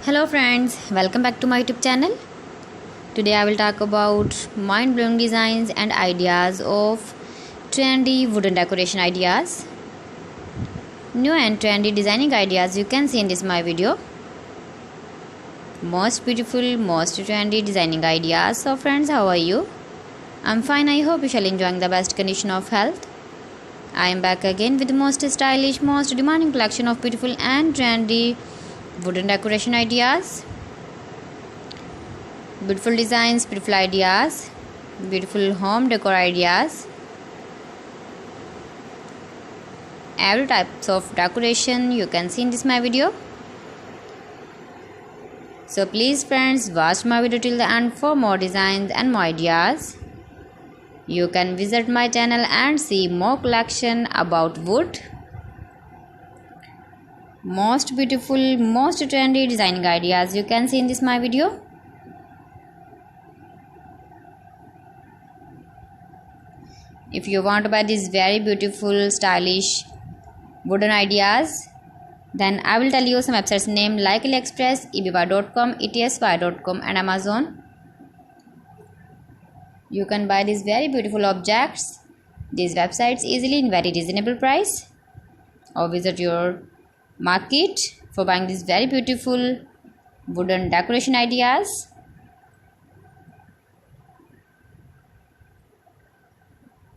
Hello friends, welcome back to my YouTube channel. Today I will talk about mind-blowing designs and ideas of trendy wooden decoration ideas. New and trendy designing ideas you can see in this my video. Most beautiful, most trendy designing ideas. So friends, how are you? I'm fine. I hope you shall enjoying the best condition of health. I am back again with the most stylish, most demanding collection of beautiful and trendy wooden decoration ideas. Beautiful designs, beautiful ideas, beautiful home decor ideas. Every types of decoration you can see in this my video. So please friends, watch my video till the end for more designs and more ideas. You can visit my channel and see more collection about wood. Most beautiful, most trendy designing ideas you can see in this my video. If you want to buy these very beautiful, stylish wooden ideas, then I will tell you some websites name like AliExpress, eBay.com, etsy.com and Amazon. You can buy these very beautiful objects, these websites easily in very reasonable price, or visit your market for buying these very beautiful wooden decoration ideas.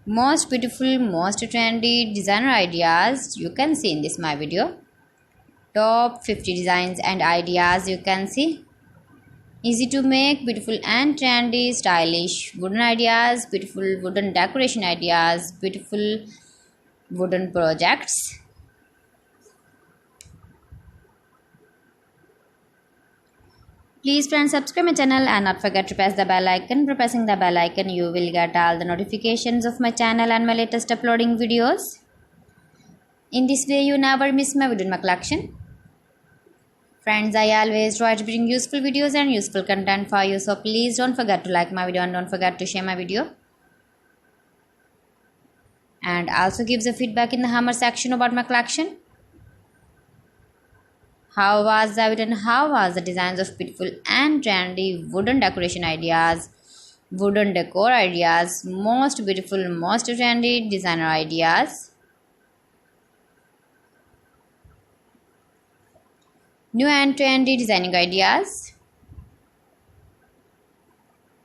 Most beautiful, most trendy designer ideas you can see in this my video. Top 50 designs and ideas you can see. Easy to make, beautiful and trendy, stylish wooden ideas, beautiful wooden decoration ideas, beautiful wooden projects. Please friends, subscribe my channel and not forget to press the bell icon. By pressing the bell icon, you will get all the notifications of my channel and my latest uploading videos. In this way, you never miss my video in my collection. Friends, I always try to bring useful videos and useful content for you. So please don't forget to like my video and don't forget to share my video. And also give the feedback in the hammer section about my collection. How was the video and how was the designs of beautiful and trendy wooden decoration ideas, wooden decor ideas, most beautiful, most trendy designer ideas. New and trendy designing ideas.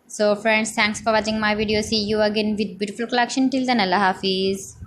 So friends, thanks for watching my video. See you again with beautiful collection. Till then, Allah Hafiz.